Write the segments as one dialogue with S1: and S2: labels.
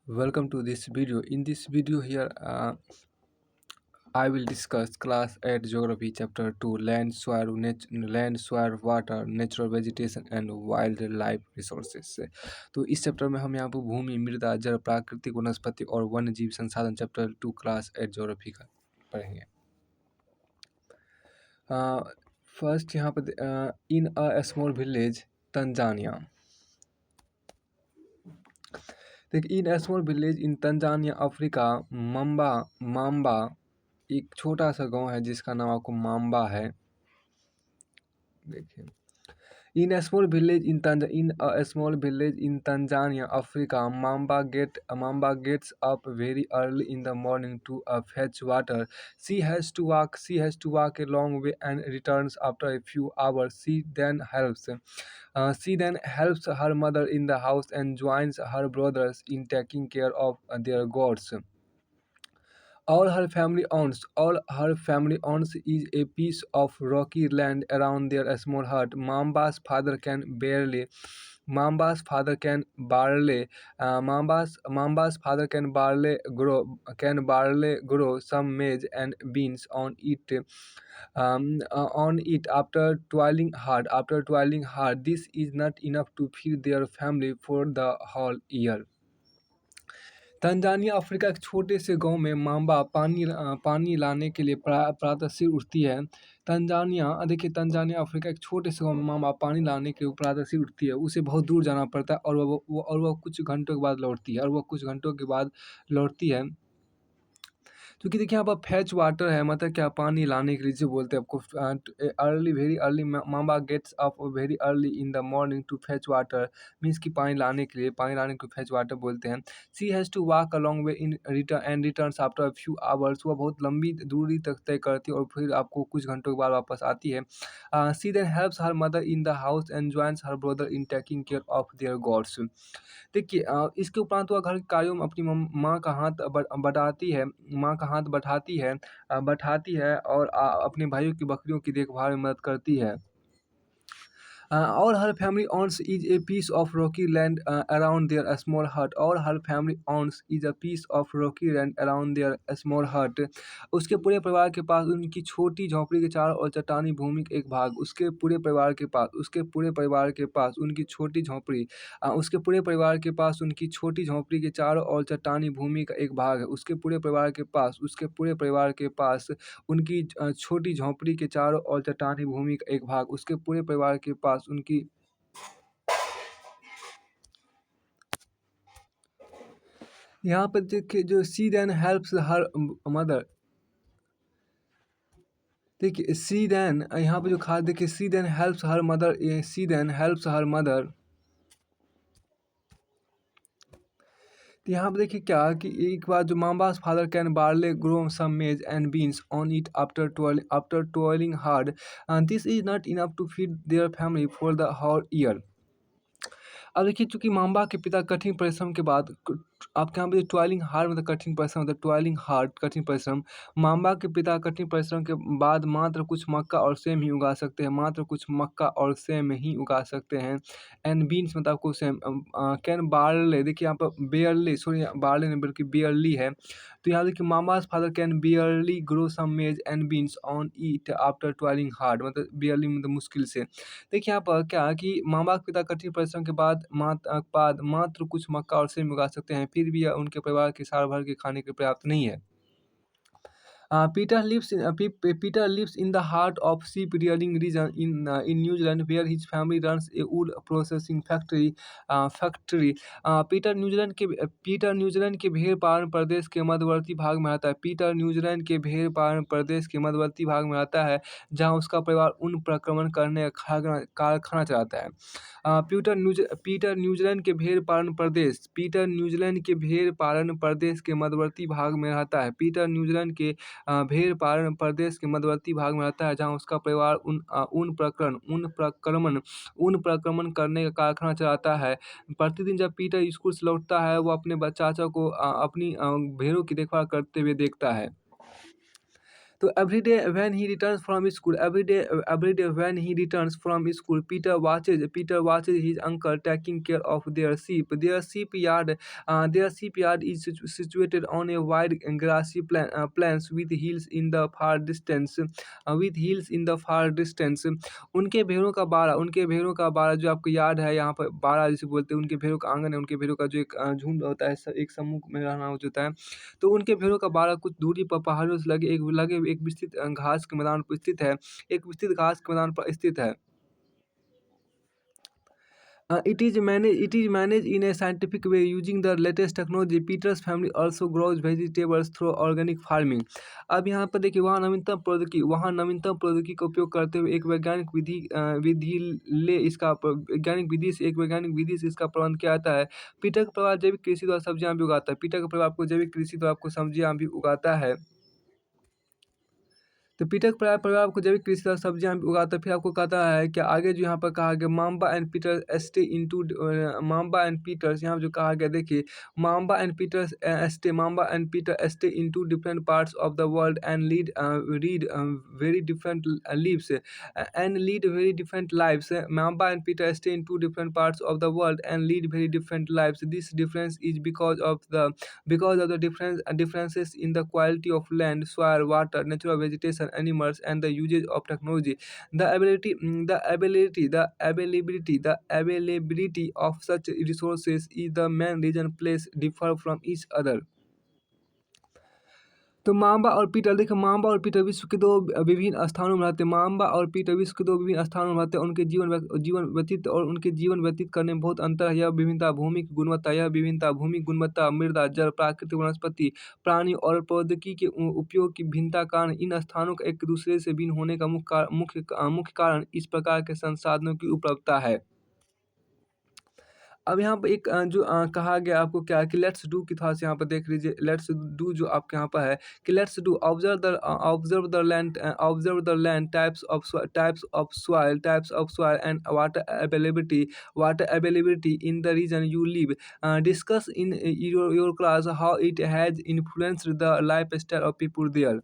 S1: Welcome to this video. In this video here, I will discuss class 8 geography chapter 2 land, soil, water, natural vegetation and wildlife resources से। तो इस chapter में हम यहाँ पर भूमि, मृदा, जल, प्राकृतिक वनस्पति और वन्य जीव संसाधन चैप्टर 2 क्लास 8 geography का पढ़ेंगे। फर्स्ट यहाँ पर इन अ स्मॉल विलेज तंजानिया। देखिए in small village in Tanzania Africa mamba एक छोटा सा गांव है जिसका नाम आपको माम्बा है। देखिए in a small village in Tanzania Africa Mamba gets up very early in the morning to fetch water. She has to walk a long way and returns after a few hours. She then helps her mother in the house and joins her brothers in taking care of their goats. All her family owns is a piece of rocky land around their small hut. Mamba's father can barely some maize and beans on it after toiling hard. This is not enough to feed their family for the whole year. Tanzania Africa के छोटे से गांव में mamba पानी लाने के लिए प्रातः से उठती है। तंजानिया अफ्रीका के छोटे से गांव में माम्बा पानी लाने के लिए प्रातः से उठती है। उसे बहुत दूर जाना पड़ता है और वह कुछ घंटों के बाद लौटती है। क्योंकि देखिए यहाँ पर फैच वाटर है, मतलब क्या पानी लाने के लिए जो बोलते हैं आपको। Very early Mamba gets up very early in the morning to fetch water, means कि पानी लाने को फैच वाटर बोलते हैं। She has to walk a long way in returns after a few hours, वह बहुत लंबी दूरी तक तय करती है और फिर आपको कुछ घंटों के बाद वापस आती है। She then helps her mother in the house and joins her brother in taking care of their goats. देखिए इसके उपरांत वह घर के कार्यों में अपनी माँ का हाथ बैठाती है और अपने भाइयों की बकरियों की देखभाल में मदद करती है। All her family owns is a piece of rocky land around their small hut. उसके पूरे परिवार के पास उनकी छोटी झोंपड़ी के चारों ओर चट्टानी भूमि का एक भाग। उसके पूरे परिवार के पास उनकी छोटी झोंपड़ी के चारों ओर चट्टानी भूमि का एक भाग है। उसके पूरे परिवार के पास उनकी छोटी झोंपड़ी के चारों ओर चट्टानी भूमि का एक भाग। उसके पूरे परिवार के पास उनकी यहाँ पर देखिए जो she then helps her mother. देखिए सी देन यहाँ पे जो खास देखिए she then helps her mother. तो यहाँ पे देखिए क्या कि एक बार जो Mamba's father can barely grow some maize and beans on it after toiling hard. This is not enough to feed their family for the whole year. अब देखिए चूंकि माम्बा के पिता कठिन परिश्रम के बाद आपके यहाँ पे टॉयलिंग हार्ड मतलब कठिन परिश्रम मतलब टॉयलिंग हार्ड कठिन परिश्रम। माम्बा के पिता कठिन परिश्रम के बाद मात्र कुछ मक्का और सेम ही उगा सकते हैं। एंड बीन्स मतलब आपको सेम कैन बार्ले, देखिए यहाँ पर बेयरली, सॉरी बार्ले नहीं बल्कि बेयरली है। तो यहाँ देखिए Mamba's father can barely grow some maize and beans on it after toiling hard, मतलब बेयरली मतलब मुश्किल से। देखिए यहाँ पर क्या है कि माँ-बाप के पिता कठिन परिश्रम के बाद मात्र कुछ मक्का और सेम उगा सकते हैं, फिर भी यह उनके परिवार के साल भर के खाने के पर्याप्त नहीं है। Peter lives in the heart of sheep rearing region in New Zealand, where his family runs a wood processing factory. Peter New Zealand के भेड़ पालन प्रदेश के मध्यवर्ती भाग में आता है। जहां उसका परिवार ऊन प्रक्रमण करने का कारखाना चलाता है। पीटर न्यूजीलैंड के भेड़ पालन प्रदेश के मध्यवर्ती भाग में रहता है। भेड़ पालन प्रदेश के मध्यवर्ती भाग में रहता है, जहां उसका परिवार ऊन प्रक्रमण करने का कारखाना चलाता है। प्रतिदिन जब पीटर स्कूल से लौटता है, वो अपने चाचा को अपनी भेड़ों की देखभाल करते हुए देखता है। So every day when he returns from school, Peter watches his uncle taking care of their sheep. Their sheep yard is situated on a wide grassy plains with hills in the far distance. उनके भेड़ों का बाड़ा जो आपको याद है, यहाँ पर बाड़ा जिसे बोलते हैं, उनके भेड़ों का आंगन है, उनके भेड़ों का जो एक झुंड होता है, एक समूह में रहना होता है। तो उनके भेड़ों का बाड़ा कुछ दूरी पर पहाड़ों से लगे एक विस्तृत घास के मैदान पर स्थित है। It is managed in a scientific way using the latest technology. Peter's family also grows vegetables through organic farming. अब यहाँ पर देखिए वहाँ नवीनतम प्रौद्योगिकी का उपयोग करते हुए एक वैज्ञानिक विधि से इसका प्रबंध किया जाता है। पीटर का परिवार जैविक कृषि द्वारा सब्जियां भी उगाता है। पीटर का परिवार आपको जैविक कृषि द्वारा आपको सब्जियां भी उगाता है। तो पीटर का परिवार आपको जैविक कृषि द्वारा सब्जियां भी उगाता है। फिर आपको कहता है कि आगे जो यहाँ पर कहा गया Mamba and Peter stay into Mamba and Peters, यहाँ जो कहा गया देखिए Mamba and Peter stay into different parts of the world and lead very different lives and lead very different lives. Mamba and Peter stay in two different parts of the world and lead very different lives. This difference is because of the differences in the quality of land, soil, water, natural vegetation, animals, and the usage of technology. The availability of such resources is the main reason places differ from each other. तो mamba और Peter विश्व के दो विभिन्न स्थानों में रहते हैं। माम्बा और पीटर विश्व के दो विभिन्न स्थानों में रहते हैं। उनके जीवन व्यतीत करने में बहुत अंतर है। यह विभिन्नता भूमि की गुणवत्ता, मृदा, जल, प्राकृतिक वनस्पति, प्राणी और प्रौद्योगिकी के उपयोग की भिन्नता कारण इन स्थानों का एक दूसरे से भिन्न होने का मुख्य कारण इस प्रकार के संसाधनों की उपलब्धता है। अब यहाँ पे एक जो कहा गया आपको क्या है कि लेट्स डू की थोड़ा सा यहाँ पर देख लीजिए। लेट्स डू जो आपके यहाँ पर है कि let's do observe the land types of soil and water availability in the region you live. Discuss in your class how it has influenced the life style of people there.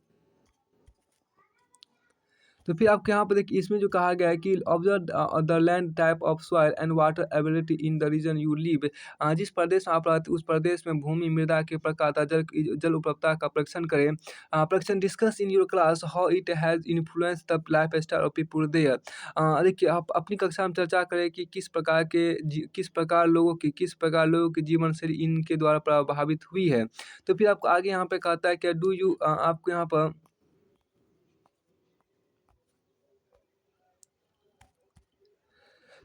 S1: तो फिर आपके यहाँ पर देखिए इसमें जो कहा गया है कि observe the land type of soil and water availability in the region you live. जिस प्रदेश में आप रहते उस प्रदेश में भूमि मृदा के प्रकार तथा जल उपलब्धता का परीक्षण करें। परीक्षण discuss in your class how it has influence the life style of people there. देखिए आप अपनी कक्षा में चर्चा करें कि किस प्रकार लोगों की जीवन शैली इनके द्वारा प्रभावित हुई है। तो फिर आपको आगे यहाँ पे कहता है कि डू यू आपको यहाँ पर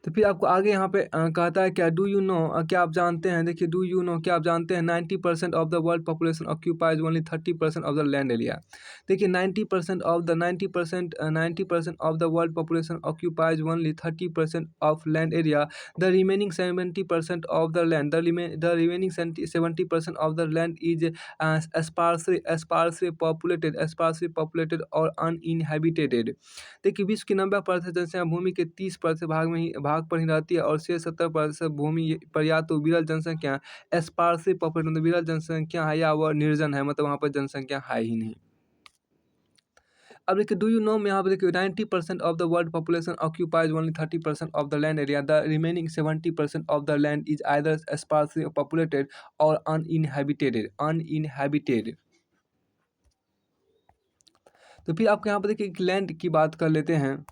S1: तो फिर आपको आगे यहाँ पे कहता है क्या डू यू नो क्या आप जानते हैं। देखिए डू यू नो क्या आप जानते हैं 90% of the world population occupies only 30% of the land area. देखिए 90% of the world population occupies only 30% of land area. The remaining 70% of the land the remaining 70% of the land is sparsely populated और अनइनहेबिटेटेड। देखिए विश्व की 90% जनसंख्या भूमि के 30% भाग पर ही रहती है और शेष 70% भूमि पर या तो विरल जनसंख्या स्पार्सली पॉपुलेटेड मतलब विरल जनसंख्या है या वह निर्जन है, मतलब वहाँ पर जनसंख्या है ही नहीं। अब देखिए डू यू नो में यहाँ पर देखिए 90% of the world population occupies only 30% of the land area. The remaining 70% of the land is either sparsely populated और अनइनहेबिटेड। तो फिर आपको यहाँ पर देखिए लैंड की बात कर लेते हैं।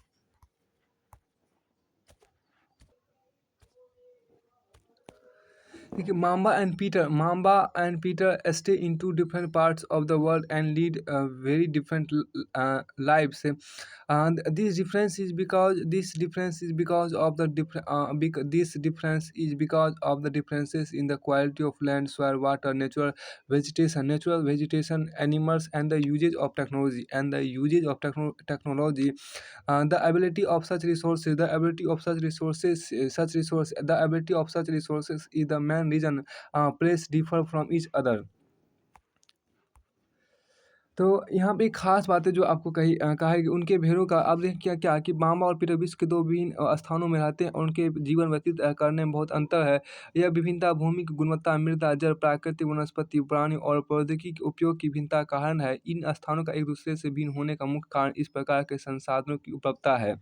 S1: देखिए Mamba and Peter stay in two different parts of the world and lead very different lives. This difference is because of the differences in the quality of land, soil, water, natural vegetation, animals and the uses of technology the ability of such resources is the main reason place differ from each other. तो यहाँ पे एक ख़ास बात है जो आपको कहा है कि उनके भेड़ों का अब देखिए क्या क्या कि मामा और पीटर विश्व के 2 विभिन्न स्थानों में रहते हैं और उनके जीवन व्यतीत करने में बहुत अंतर है। यह विभिन्नता भूमि की गुणवत्ता, मृदा, जल, प्राकृतिक वनस्पति, प्राणी और प्रौद्योगिकी के उपयोग की भिन्नता का कारण है। इन स्थानों का एक-दूसरे से भिन्न होने का मुख्य कारण इस प्रकार के संसाधनों की उपलब्धता है।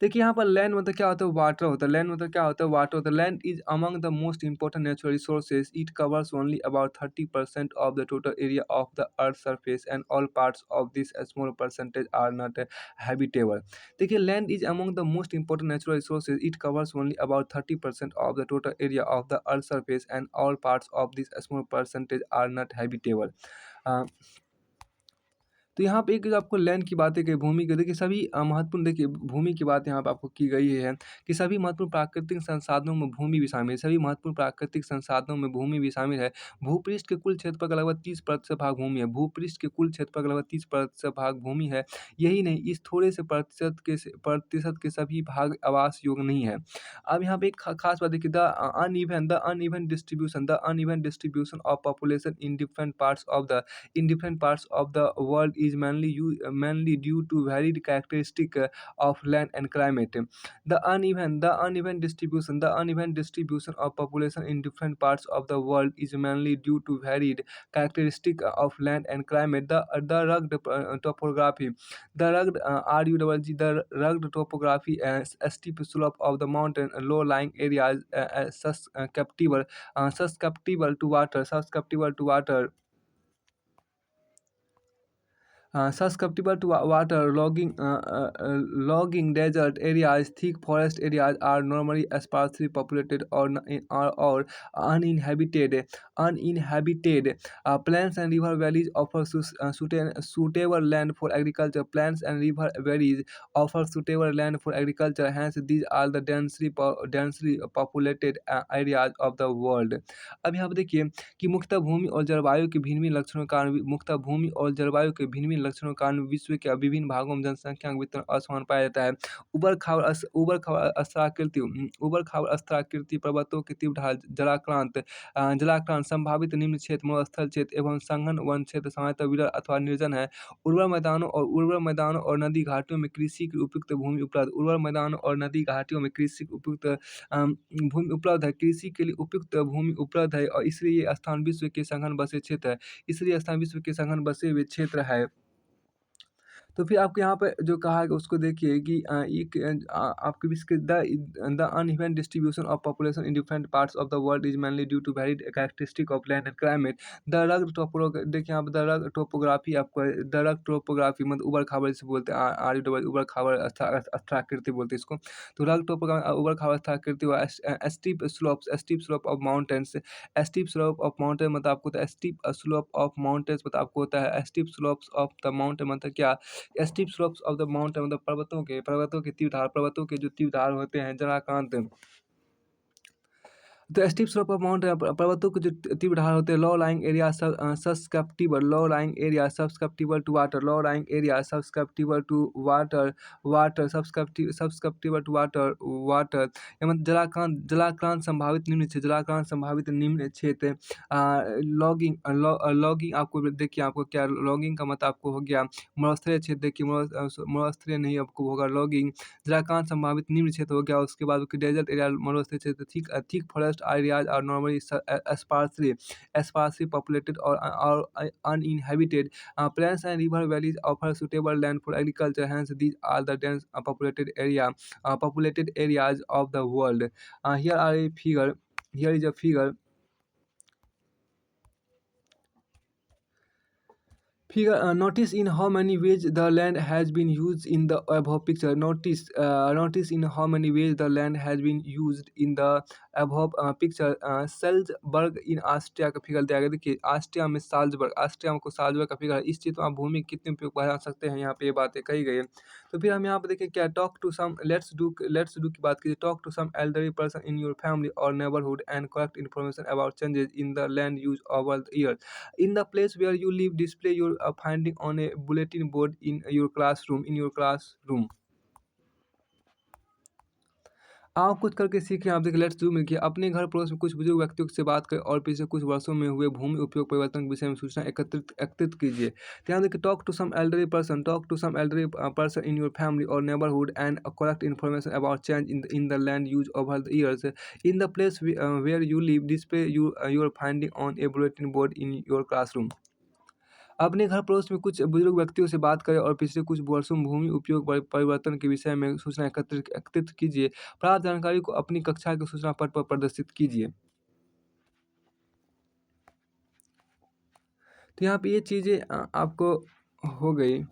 S1: देखिए यहाँ पर लैंड मतलब क्या होता है वाटर होता है लैंड मतलब क्या होता है वाटर होता है land is among the most important natural resources it covers only about 30% of the total area of the earth surface and all parts of this small percentage are not habitable. देखिए land is among the most important natural resources it covers only about 30% of the total area of the earth surface and all parts of this small percentage are not habitable. तो यहाँ पे एक जो आपको land की बातें कही, भूमि की देखिए सभी महत्वपूर्ण देखिए भूमि की बात यहाँ पे आपको की गई है कि सभी महत्वपूर्ण प्राकृतिक संसाधनों में भूमि भी शामिल है। सभी महत्वपूर्ण प्राकृतिक संसाधनों में भूमि भी शामिल है। भूपृष्ठ के कुल क्षेत्रफल का लगभग 30% भाग भूमि है। भूपृष्ठ के कुल क्षेत्रफल का लगभग 30% भाग भूमि है। यही नहीं, इस थोड़े से प्रतिशत के सभी भाग आवास योग्य नहीं है। अब यहाँ पे एक खास बात देखिए the uneven distribution of population in different parts of the in different parts of the world is mainly due to varied characteristic of land and climate. The uneven distribution of population in different parts of the world is mainly due to varied characteristic of land and climate. The rugged topography, the rugged RUGG, the rugged topography and steep slope of the mountain, low-lying areas susceptible to water susceptible to water logging desert areas thick forest areas are normally sparsely populated or uninhabited. Plains and river valleys offer suitable land for agriculture. Plains and river valleys offer suitable land for agriculture. Hence these are the densely populated areas of the world. अब यहाँ पे देखिए कि मुख्यतः भूमि और जलवायु के भिन्न-भिन्न लक्षणों के कारण मुख्यतः भूमि और जलवायु के भिन्न-भिन्न लक्षणों के कारण विश्व के विभिन्न भागों में जनसंख्या का वितरण असमान पाया जाता है। ऊबड़-खाबड़ अस्त्राकृति पर्वतों के तीव्र ढाल, जलाक्रांत, संभावित निम्न क्षेत्र, मरुस्थल क्षेत्र एवं सघन वन क्षेत्र सामान्यतः विरल अथवा निर्जन है। उर्वर मैदानों और नदी घाटियों में कृषि की उपयुक्त भूमि उपलब्ध। उर्वर मैदानों और नदी घाटियों में कृषि की उपयुक्त भूमि उपलब्ध है। कृषि के लिए उपयुक्त भूमि उपलब्ध है और इसलिए ये स्थान विश्व के सघन बसे क्षेत्र है। इसलिए ये स्थान विश्व के सघन बसे हुए क्षेत्र है। तो फिर आपको यहाँ पे जो कहा है उसको देखिए कि आपके इसके the uneven distribution of population in different parts of the world is mainly due to varied characteristic of land and climate. The rugged topography देखिए यहाँ पे द रग टोपोग्राफी आपको द रग टोपोग्राफी मतलब उबड़ खाबड़ से बोलते हैं आर यू डबल उबड़ खाबड़ अस्त्राकृति बोलते हैं इसको। तो रग टोपोग्राफी उबड़ खाबड़ अस्त्राकृति व steep slope of mountains. Steep slope of mountain मतलब आपको होता है स्टीप स्लोप ऑफ माउंटेन्स मतलब आपको होता है steep slopes of the mountain मतलब क्या steep slopes of the mountain मतलब पर्वतों के पर्वतों के जो तीव्र ढाल होते हैं जलाक्रांत। तो स्टीप स्लोप ऑफ माउंटेन पर्वतों के जो तीव्र ढाल होते हैं सब्सकैप्टिबल टू वाटर वाटर या मतलब जलाक्रांत संभावित निम्न क्षेत्र। लॉगिंग आपको देखिए आपको क्या लॉगिंग का मतलब आपको हो गया मरुस्थलीय क्षेत्र। देखिए मरुस्थलीय नहीं आपको होगा लॉगिंग। जलाक्रांत संभावित निम्न क्षेत्र हो गया। उसके बाद डेजर्ट एरिया मरुस्थलीय क्षेत्र। Thick forest areas are normally sparsely populated or uninhabited. Plains and river valleys offer suitable land for agriculture. Hence, these are the dense populated areas of the world. Here are a figure. Here is a figure. Notice in how many ways the land has been used in the above picture. Notice in how many ways the land has been used in the above picture. Salzburg in Austria का figure दिया गया। देखिए Austria में Salzburg का figure है। इस चित्र में आप भूमि कितने उपयोग बना सकते हैं यहाँ पे ये बातें कही गई है। तो फिर हम यहाँ पे देखें क्या talk to some let's do की बात कीजिए। Talk to some elderly person in your family और neighbourhood and collect information about changes in the land use over the year in the place where you live. Display your finding on a bulletin board in your classroom. आप कुछ करके सीखें। आप देखिए, let's do में कि अपने घर पड़ोस में कुछ बुजुर्ग व्यक्तियों से बात करें और पिछले कुछ वर्षों में हुए भूमि उपयोग परिवर्तन के विषय में सूचना एकत्रित एकत्रित कीजिए। तो यहाँ देखिए, talk to some elderly person in your family और neighbourhood and collect information about change in the land use over the years in the place where you live. Display your finding on a bulletin board in your classroom. अपने घर पड़ोस में कुछ बुजुर्ग व्यक्तियों से बात करें और पिछले कुछ वर्षों में भूमि उपयोग परिवर्तन के विषय में सूचना एकत्रित एकत्रित कीजिए। प्राप्त जानकारी को अपनी कक्षा के सूचना पट पर प्रदर्शित कीजिए। तो यहाँ पे ये चीज़ें आपको हो गई।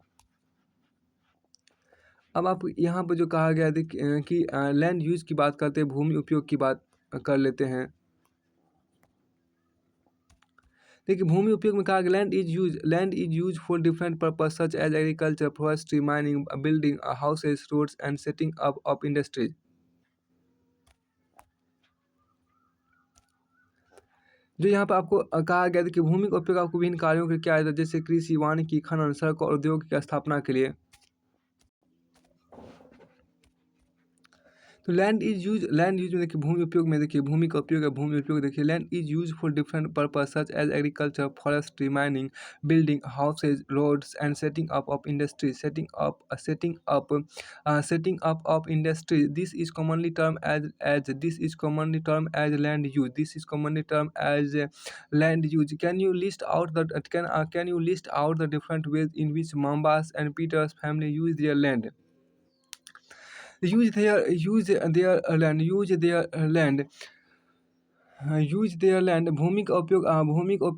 S1: अब आप यहाँ पर जो कहा गया है कि लैंड यूज की बात करते हैं, भूमि उपयोग की बात कर लेते हैं। देखिए, भूमि उपयोग में कहा गया land is use for different purpose such as agriculture, forestry, mining, building houses, roads and setting up of industries. जो यहाँ पे आपको कहा गया था कि भूमि का उपयोग आपको विभिन्न कार्यों के लिए किया जाता है, जैसे कृषि, वानिकी, खनन, सड़क और उद्योग की स्थापना के लिए। तो लैंड यूज में देखिए, भूमि उपयोग में देखिए, भूमि का उपयोग है, भूमि उपयोग देखिए, land is use for different purpose such as agriculture, forestry, mining, building houses, roads and setting up of industry. This is commonly term as land use. Can you list out the different ways in which Mambas and Peter's family use their land? Use their land. भूमि का उपयोग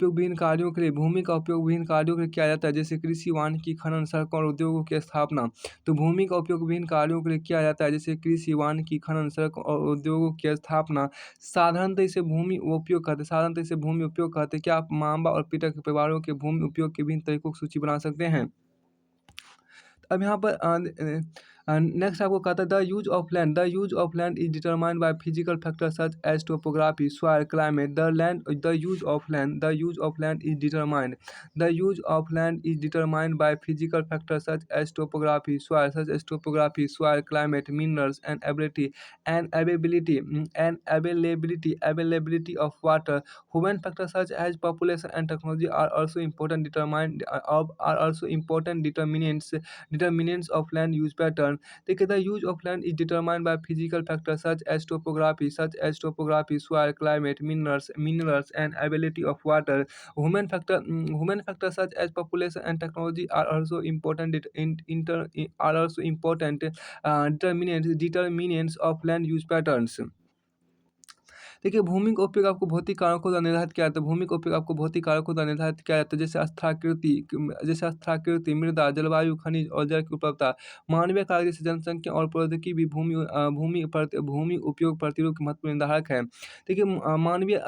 S1: विभिन्न कार्यों के लिए किया जाता है, जैसे कृषि, वानिकी, खनन, सड़कों और उद्योगों की स्थापना। तो भूमि का उपयोग विभिन्न कार्यों के लिए किया जाता है, जैसे कृषि, वानिकी, खनन, सड़कों और उद्योगों की स्थापना। साधारणतः इसे भूमि उपयोग कहते हैं। क्या आप मांबा और पीटर के परिवारों के भूमि उपयोग के विभिन्न तरीकों की सूची बना सकते हैं? अब यहाँ पर नेक्स्ट आपको कहता है the use of land is determined by physical factor such as topography, soil, climate. The use of land is determined by physical factor such as topography, soil, climate, minerals and availability of water. Human factor such as population and technology are also important determinants of land use pattern. देखिए, the use of land is determined by physical factors such as topography, soil, climate, minerals and availability of water. Human factors such as population and technology are also important determinants of land use patterns. देखिए, भूमि का उपयोग आपको भौतिक कारकों द्वारा निर्धारित किया जाता है। भूमि का उपयोग आपको भौतिक कारकों द्वारा निर्धारित किया जाता है, जैसे स्थलाकृति, मृदा, जलवायु, खनिज और जल की उपलब्धता। मानवीय कारक जैसे जनसंख्या और प्रौद्योगिकी भी भूमि उपयोग प्रतिरूप के महत्वपूर्ण निर्धारक है। देखिए, मानवीय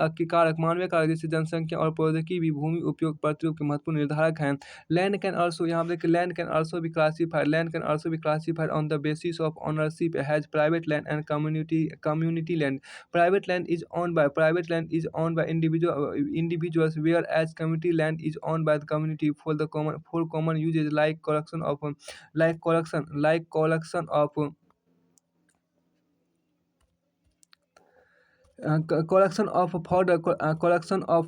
S1: कारक जैसे जनसंख्या और प्रौद्योगिकी भी भूमि उपयोग प्रतिरूप के महत्वपूर्ण निर्धारक हैं। Land can also be classified on the basis of ownership has private land and community land. Private land is owned by individuals, whereas community land is owned by the community for common uses like collection of collection of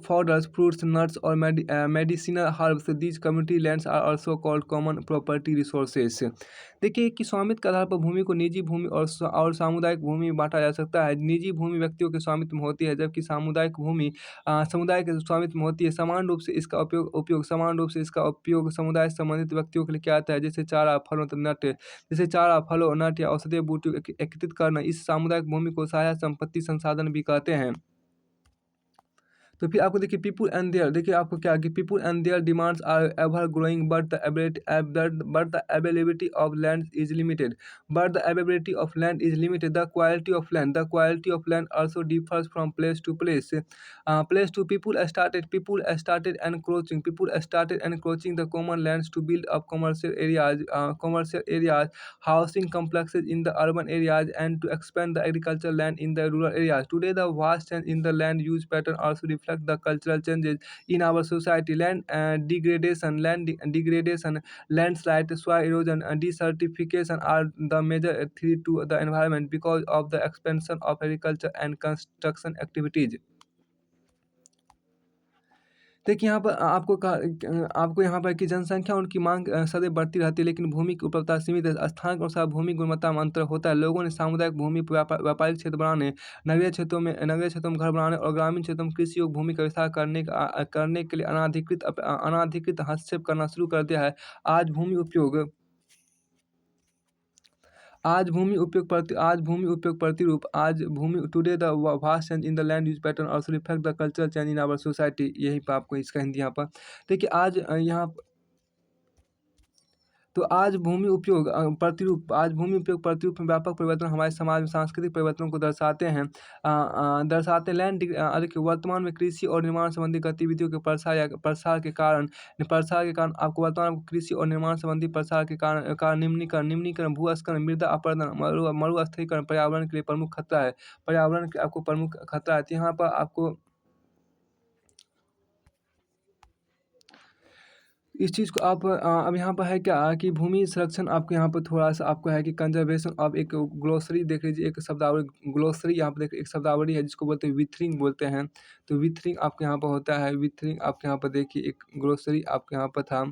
S1: fodder, fruits, nuts, or medicinal herbs. These community lands are also called common property resources. देखिए कि स्वामित्व के आधार पर भूमि को निजी भूमि और सामुदायिक भूमि में बांटा जा सकता है। निजी भूमि व्यक्तियों के स्वामित्व में होती है, जबकि सामुदायिक भूमि समुदाय के स्वामित्व में होती है। समान रूप से इसका उपयोग समुदाय से संबंधित व्यक्तियों के लिए किया जाता है, जैसे चारा, फलों, नट या औषधीय बूटियों एकत्रित करना। इस सामुदायिक भूमि को साझा संपत्ति संसाधन भी कहते हैं। तो फिर आपको देखिए, आपको क्या कि people and their demands are ever growing but the availability of land is limited. The quality of land also differs from place to people started encroaching the common lands to build up commercial areas, housing complexes in the urban areas, and to expand the agricultural land in the rural areas. Today, the vast change in the land use pattern also reflects reflect the cultural changes in our society. Land degradation, landslide, soil erosion, and desertification are the major threat to the environment because of the expansion of agriculture and construction activities. देखिए यहाँ पर आपको यहाँ पर कि जनसंख्या उनकी मांग सदैव बढ़ती रहती है, लेकिन भूमि की उपलब्धता सीमित है। स्थान के अनुसार भूमि गुणवत्ता में अंतर होता है। लोगों ने सामुदायिक भूमि व्यापारिक क्षेत्र बनाने, नगरीय क्षेत्रों में घर बनाने और ग्रामीण क्षेत्रों में कृषि योग्य भूमि का विस्तार करने के लिए अनाधिकृत हस्तक्षेप करना शुरू कर दिया है। आज भूमि उपयोग आज भूमि today the vast change in the land use pattern also reflect the cultural change in our society. यहीं पे आपको इसका हिंदी यहाँ पर देखिए। आज भूमि उपयोग प्रतिरूप में व्यापक परिवर्तन हमारे समाज में सांस्कृतिक परिवर्तनों को दर्शाते हैं। देखिए वर्तमान में कृषि और निर्माण संबंधी गतिविधियों के प्रसार के कारण आपको वर्तमान में कृषि और निर्माण संबंधी प्रसार के कारण निम्नीकरण, भूस्खलन, मृदा अपरदन, मरुस्थलीकरण पर्यावरण के लिए प्रमुख खतरा है। तो यहाँ पर आपको इस चीज़ को अब यहाँ पर है क्या कि भूमि संरक्षण आपको यहाँ पर थोड़ा-सा आपको है कि कंज़र्वेशन ऑफ एक ग्लोसरी देख लीजिए, एक शब्दावली ग्लोसरी यहाँ पर देखिए, एक शब्दावली है जिसको बोलते हैं विथरिंग बोलते हैं। तो विथरिंग आपके यहाँ पर होता है, विथरिंग आपके यहाँ पर देखिए एक ग्लोसरी आपके यहाँ पर था।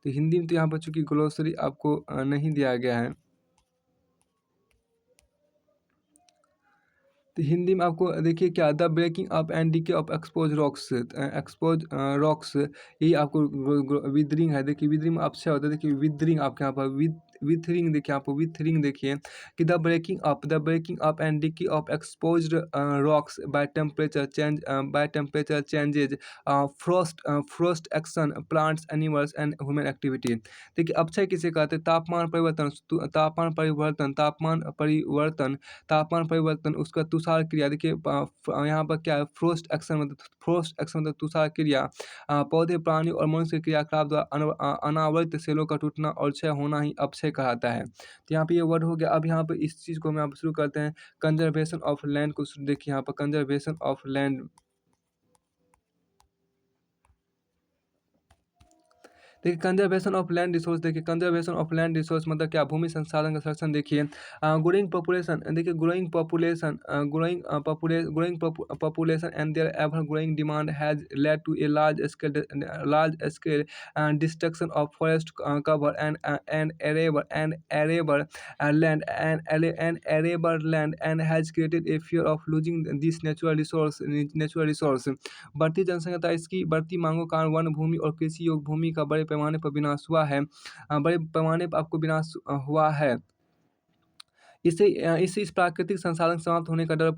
S1: तो हिंदी में तो यहाँ पर चूँकि ग्लोसरी आपको नहीं दिया गया है। तो हिंदी में आपको देखिए क्या the breaking up and decay of exposed rocks यही आपको विदरिंग है। देखिए विदरिंग आपसे होता है। देखिए विदरिंग आपके यहाँ पर विथरिंग देखिए, आपको विथरिंग देखिए कि the breaking up and decay of exposed rocks by temperature changes, frost action, plants, animals and human activity. देखिए अपक्षय किसे कहते हैं? तापमान परिवर्तन उसका तुषार क्रिया। देखिए यहाँ पर क्या है, फ्रोस्ट एक्शन मतलब तुषार क्रिया, पौधे, प्राणी और मनुष्य के क्रियाकलाप द्वारा अनावृत सेलों का टूटना और क्षय होना ही अपक्षय कहलाता है। तो यहाँ पे ये वर्ड हो गया। अब यहाँ पे इस चीज़ को हम यहाँ पर शुरू करते हैं। कंजर्वेशन ऑफ लैंड को देखिए यहाँ पर कंजर्वेशन ऑफ लैंड। देखिए कंजर्वेशन ऑफ लैंड रिसोर्स मतलब क्या? भूमि संसाधन का संरक्षण। देखिए growing population and their ever growing demand has led to a large scale destruction of forest cover and arable land and has created a fear of losing this natural resource। बढ़ती जनसंख्या, इसकी बढ़ती मांगों के कारण वन भूमि और कृषि योग्य भूमि का बड़े पैमाने पर विनाश हुआ है। बड़े पैमाने पर आपको विनाश हुआ है। इससे इस प्राकृतिक संसाधन के समाप्त होने का डर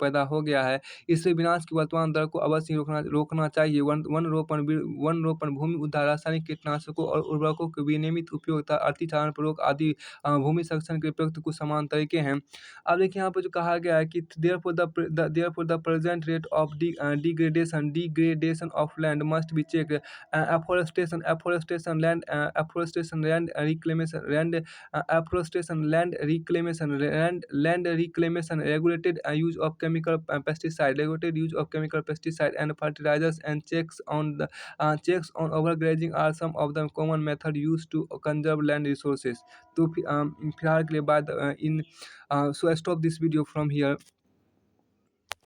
S1: पैदा हो गया है। इससे विनाश की वर्तमान दर को अवश्य ही रोकना चाहिए। वन रोपण, भूमि उद्धार, रासायनिक कीटनाशकों और उर्वरकों के विनियमित उपयोग तथा अतिचारण प्रयोग आदि भूमि संरक्षण के प्रयुक्त कुछ समान तरीके हैं। अब देखिए यहाँ पर जो कहा गया है कि therefore the present rate of degradation of land must be check. Land reclamation, regulated use of chemical pesticide and fertilizers, and checks on overgrazing are some of the common method used to conserve land resources। तो फिलहाल के लिए बाद so I stop this video from here।